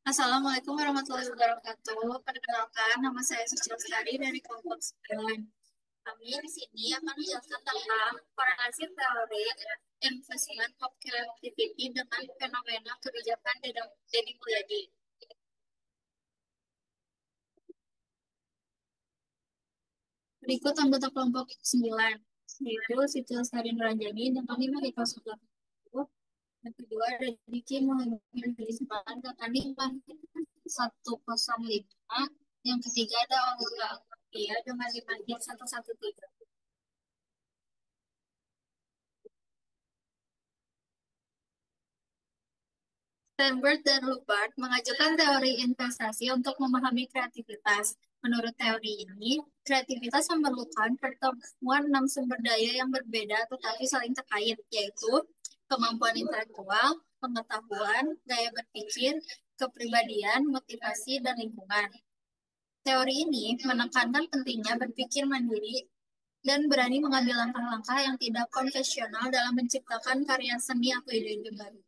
Assalamualaikum warahmatullahi wabarakatuh. Perkenalkan, nama saya Suci Lestari dari kelompok 9. Kami di sini akan menjelaskan tentang korelasi teori investment of creativity dengan fenomena kebijakan Deddy Mulyadi. Berikut anggota kelompok 9, yaitu Siti Lestari Nurajani dan kami Mahita Sudah. Yang kedua ada Diki Muhammad Rizman dan kami Mahita 105. Yang ketiga ada Olga Dia dengan 5113. Steinberg dan Rupert mengajukan teori investasi untuk memahami kreativitas. Menurut teori ini, kreativitas memerlukan pertemuan enam sumber daya yang berbeda tetapi saling terkait, yaitu kemampuan intelektual, pengetahuan, gaya berpikir, kepribadian, motivasi, dan lingkungan. Teori ini menekankan pentingnya berpikir mandiri dan berani mengambil langkah-langkah yang tidak konvensional dalam menciptakan karya seni atau ide-ide baru.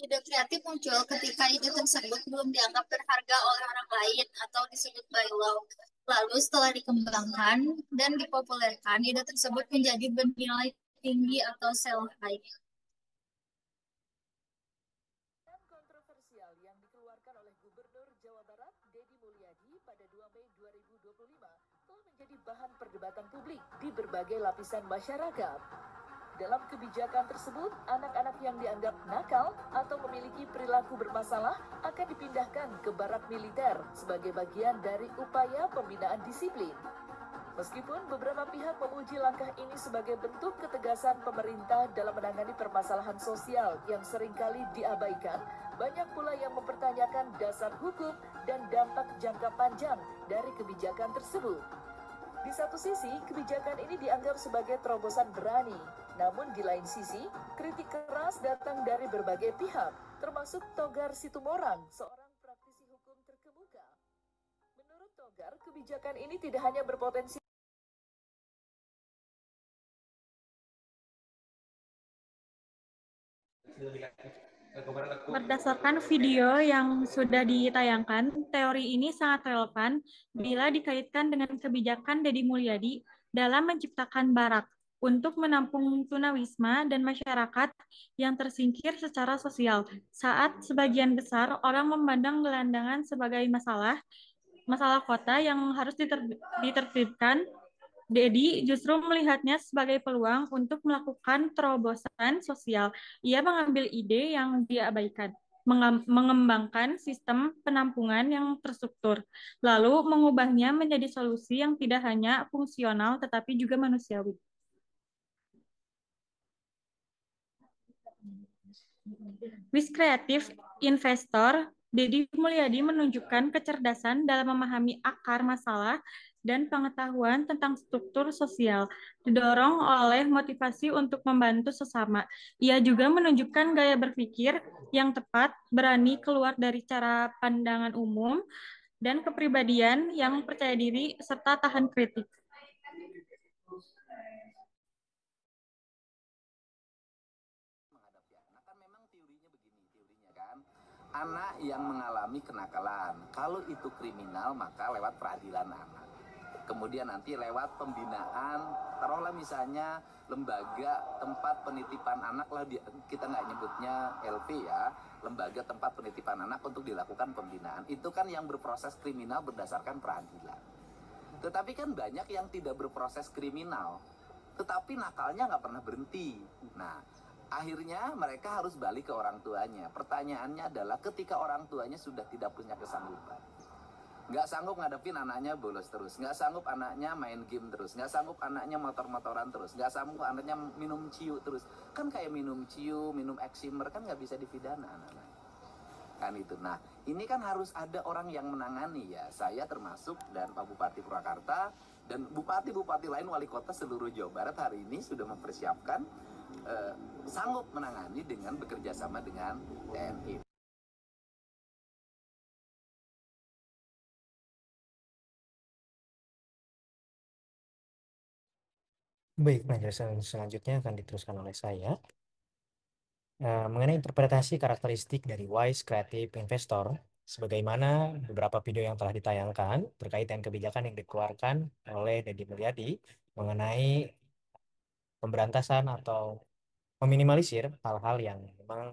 Ide kreatif muncul ketika ide tersebut belum dianggap berharga oleh orang lain atau disebut by law. Lalu setelah dikembangkan dan dipopulerkan, ide tersebut menjadi bernilai tinggi atau sell high. Kontroversial yang dikeluarkan oleh Gubernur Jawa Barat Deddy Mulyadi pada 2 Mei 2025 telah menjadi bahan perdebatan publik di berbagai lapisan masyarakat. Dalam kebijakan tersebut, anak-anak yang dianggap nakal atau memiliki perilaku bermasalah akan dipindahkan ke barak militer sebagai bagian dari upaya pembinaan disiplin. Meskipun beberapa pihak memuji langkah ini sebagai bentuk ketegasan pemerintah dalam menangani permasalahan sosial yang seringkali diabaikan, banyak pula yang mempertanyakan dasar hukum dan dampak jangka panjang dari kebijakan tersebut. Di satu sisi, kebijakan ini dianggap sebagai terobosan berani. Namun di lain sisi, kritik keras datang dari berbagai pihak, termasuk Togar Situmorang, seorang praktisi hukum terkemuka. Menurut Togar, kebijakan ini tidak hanya berpotensi Berdasarkan video yang sudah ditayangkan, teori ini sangat relevan bila dikaitkan dengan kebijakan Deddy Mulyadi dalam menciptakan barak untuk menampung tunawisma dan masyarakat yang tersingkir secara sosial. Saat sebagian besar orang memandang gelandangan sebagai masalah kota yang harus ditertibkan, Dedi justru melihatnya sebagai peluang untuk melakukan terobosan sosial. Ia mengambil ide yang diabaikan, mengembangkan sistem penampungan yang terstruktur, lalu mengubahnya menjadi solusi yang tidak hanya fungsional tetapi juga manusiawi. Wis kreatif investor, Deddy Mulyadi menunjukkan kecerdasan dalam memahami akar masalah dan pengetahuan tentang struktur sosial, didorong oleh motivasi untuk membantu sesama. Ia juga menunjukkan gaya berpikir yang tepat, berani keluar dari cara pandangan umum, dan kepribadian yang percaya diri serta tahan kritik. Menghadapi anak kan memang teorinya begini, teorinya kan anak yang mengalami kenakalan kalau itu kriminal maka lewat peradilan anak, kemudian nanti lewat pembinaan, taruhlah misalnya lembaga tempat penitipan anak lah, kita nggak nyebutnya LP ya, lembaga tempat penitipan anak untuk dilakukan pembinaan, itu kan yang berproses kriminal berdasarkan peradilan. Tetapi kan banyak yang tidak berproses kriminal tetapi nakalnya nggak pernah berhenti. Nah, akhirnya mereka harus balik ke orang tuanya. Pertanyaannya adalah ketika orang tuanya sudah tidak punya kesanggupan, nggak sanggup ngadepin anaknya bolos terus, nggak sanggup anaknya main game terus, nggak sanggup anaknya motor-motoran terus, nggak sanggup anaknya minum ciu terus, kan kayak minum ciu, minum eksimer kan nggak bisa dipidana anak-anak. Kan itu. Nah, ini kan harus ada orang yang menangani ya. Saya termasuk dan Pak Bupati Purwakarta dan bupati-bupati lain wali kota seluruh Jawa Barat hari ini sudah mempersiapkan sanggup menangani dengan bekerja sama dengan TNI. Baik, penjelasan selanjutnya akan diteruskan oleh saya. Mengenai interpretasi karakteristik dari wise creative investor, sebagaimana beberapa video yang telah ditayangkan terkait dengan kebijakan yang dikeluarkan oleh Deddy Mulyadi mengenai pemberantasan atau meminimalisir hal-hal yang memang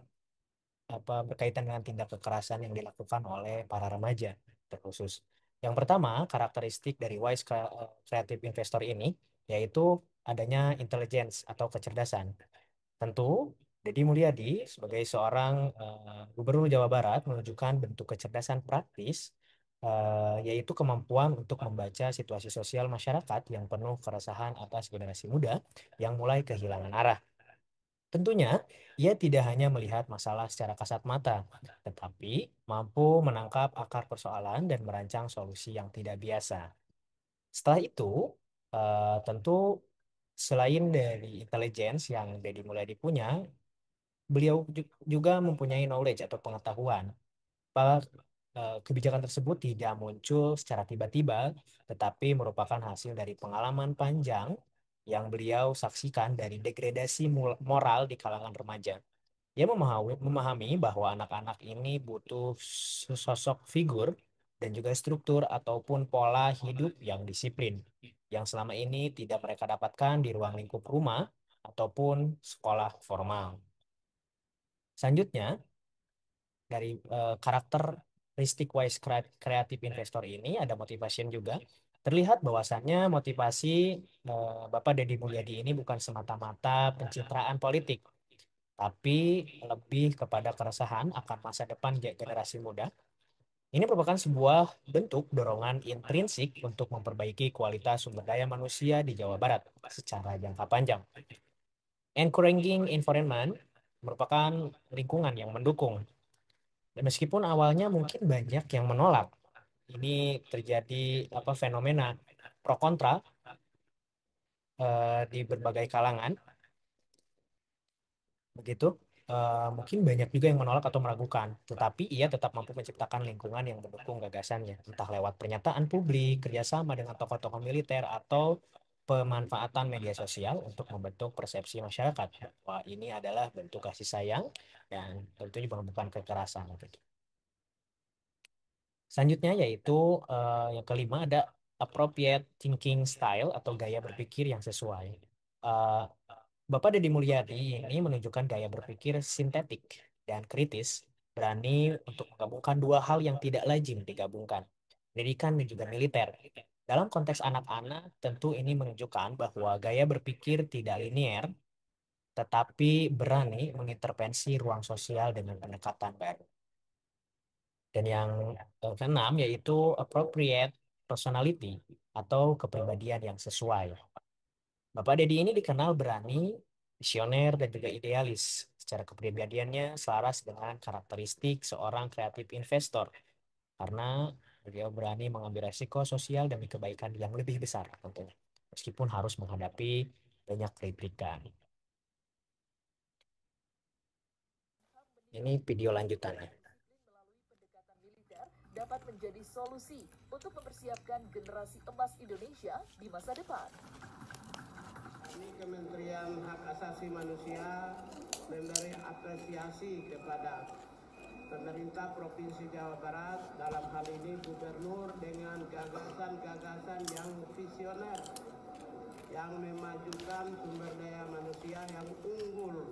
berkaitan dengan tindak kekerasan yang dilakukan oleh para remaja terkhusus. Yang pertama, karakteristik dari wise creative investor ini yaitu adanya intelligence atau kecerdasan. Tentu, Deddy Mulyadi sebagai seorang gubernur Jawa Barat menunjukkan bentuk kecerdasan praktis, yaitu kemampuan untuk membaca situasi sosial masyarakat yang penuh keresahan atas generasi muda yang mulai kehilangan arah. Tentunya, ia tidak hanya melihat masalah secara kasat mata, tetapi mampu menangkap akar persoalan dan merancang solusi yang tidak biasa. Setelah itu, tentu selain dari intelligence yang Deddy Mulyadi punya, beliau juga mempunyai knowledge atau pengetahuan. Bahwa, kebijakan tersebut tidak muncul secara tiba-tiba, tetapi merupakan hasil dari pengalaman panjang yang beliau saksikan dari degradasi moral di kalangan remaja. Ia memahami bahwa anak-anak ini butuh sosok figur dan juga struktur ataupun pola hidup yang disiplin, yang selama ini tidak mereka dapatkan di ruang lingkup rumah ataupun sekolah formal. Selanjutnya, dari karakteristik wise creative investor ini ada motivation juga. Terlihat bahwasannya motivasi Bapak Deddy Mulyadi ini bukan semata-mata pencitraan politik, tapi lebih kepada keresahan akan masa depan generasi muda. Ini merupakan sebuah bentuk dorongan intrinsik untuk memperbaiki kualitas sumber daya manusia di Jawa Barat secara jangka panjang. Encouraging environment merupakan lingkungan yang mendukung. Dan meskipun awalnya mungkin banyak yang menolak, ini terjadi fenomena pro kontra di berbagai kalangan, begitu. Mungkin banyak juga yang menolak atau meragukan, tetapi ia tetap mampu menciptakan lingkungan yang mendukung gagasannya, entah lewat pernyataan publik, kerjasama dengan tokoh-tokoh militer, atau pemanfaatan media sosial untuk membentuk persepsi masyarakat bahwa ini adalah bentuk kasih sayang dan tentunya bukan kekerasan. Gitu. Selanjutnya yaitu yang kelima ada appropriate thinking style atau gaya berpikir yang sesuai. Uh, Bapak Deddy Mulyadi ini menunjukkan gaya berpikir sintetik dan kritis, berani untuk menggabungkan dua hal yang tidak lazim digabungkan, pendidikan dan juga militer. Dalam konteks anak-anak, tentu ini menunjukkan bahwa gaya berpikir tidak linier, tetapi berani mengintervensi ruang sosial dengan pendekatan baru. Dan yang keenam yaitu appropriate personality atau kepribadian yang sesuai. Bapak Deddy ini dikenal berani, visioner, dan juga idealis. Secara kepribadiannya selaras dengan karakteristik seorang kreatif investor. Karena beliau berani mengambil resiko sosial demi kebaikan yang lebih besar tentunya. Meskipun harus menghadapi banyak kritikan. Ini video lanjutannya. Melalui pendekatan militer dapat menjadi solusi untuk mempersiapkan generasi emas Indonesia di masa depan. Ini Kementerian Hak Asasi Manusia memberi apresiasi kepada pemerintah Provinsi Jawa Barat, dalam hal ini gubernur, dengan gagasan-gagasan yang visioner yang memajukan sumber daya manusia yang unggul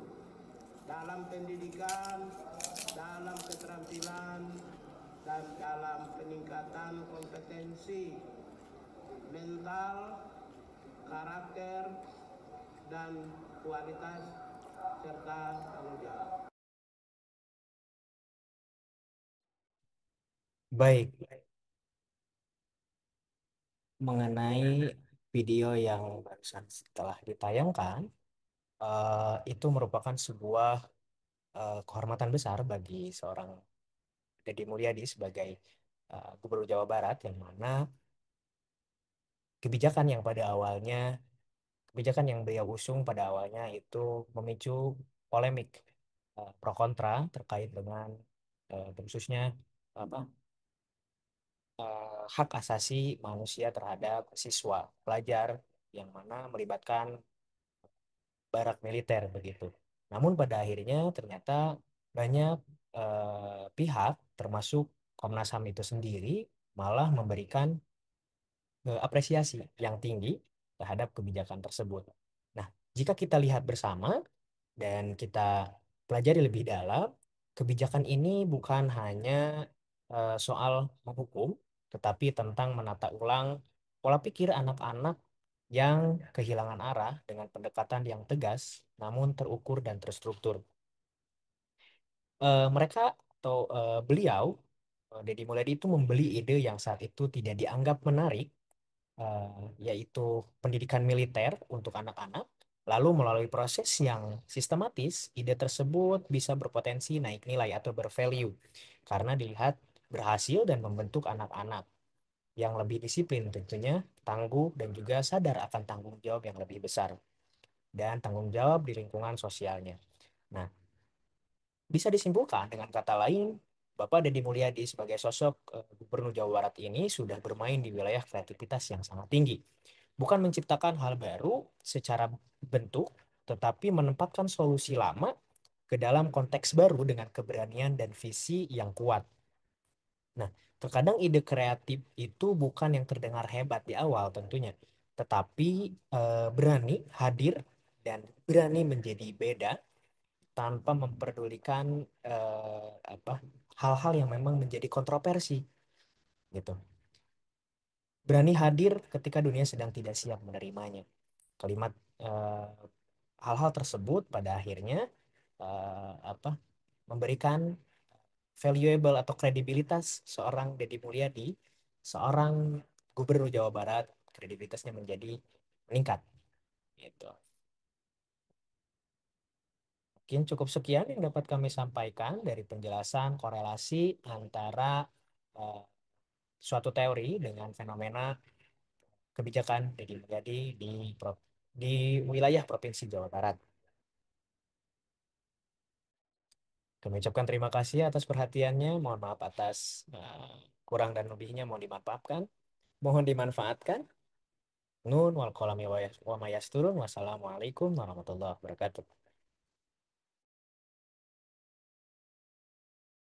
dalam pendidikan, dalam keterampilan, dan dalam peningkatan kompetensi mental, karakter, dan kualitas serta tanggung jawab. Baik, mengenai video yang barusan setelah ditayangkan, itu merupakan sebuah kehormatan besar bagi seorang Deddy Mulyadi sebagai Gubernur Jawa Barat, yang mana kebijakan yang pada awalnya kebijakan yang beliau usung pada awalnya itu memicu polemik pro kontra terkait dengan khususnya apa hak asasi manusia terhadap siswa pelajar, yang mana melibatkan barak militer begitu. Namun pada akhirnya ternyata banyak pihak termasuk Komnas HAM itu sendiri malah memberikan apresiasi yang tinggi terhadap kebijakan tersebut. Nah, jika kita lihat bersama dan kita pelajari lebih dalam, kebijakan ini bukan hanya soal menghukum, tetapi tentang menata ulang pola pikir anak-anak yang kehilangan arah dengan pendekatan yang tegas, namun terukur dan terstruktur. Mereka atau beliau, Deddy Mulyadi itu membeli ide yang saat itu tidak dianggap menarik, yaitu pendidikan militer untuk anak-anak. Lalu melalui proses yang sistematis, ide tersebut bisa berpotensi naik nilai atau bervalue karena dilihat berhasil dan membentuk anak-anak yang lebih disiplin tentunya, tangguh, dan juga sadar akan tanggung jawab yang lebih besar dan tanggung jawab di lingkungan sosialnya. Nah, bisa disimpulkan dengan kata lain, Bapak Deddy Mulyadi sebagai sosok Gubernur Jawa Barat ini sudah bermain di wilayah kreativitas yang sangat tinggi. Bukan menciptakan hal baru secara bentuk, tetapi menempatkan solusi lama ke dalam konteks baru dengan keberanian dan visi yang kuat. Nah, terkadang ide kreatif itu bukan yang terdengar hebat di awal tentunya, tetapi berani hadir dan berani menjadi beda tanpa memperdulikan apa hal-hal yang memang menjadi kontroversi gitu. Berani hadir ketika dunia sedang tidak siap menerimanya. Kalimat eh, hal-hal tersebut pada akhirnya apa memberikan valuable atau kredibilitas seorang Deddy Mulyadi, seorang Gubernur Jawa Barat, kredibilitasnya menjadi meningkat gitu. Mungkin cukup sekian yang dapat kami sampaikan dari penjelasan korelasi antara eh, suatu teori dengan fenomena kebijakan Deddy Mulyadi di wilayah Provinsi Jawa Barat. Kami ucapkan terima kasih atas perhatiannya. Mohon maaf atas kurang dan lebihnya. Mohon dimaafkan. Mohon dimanfaatkan. Nun wal kolami wa mayasturun. Wassalamualaikum warahmatullahi wabarakatuh.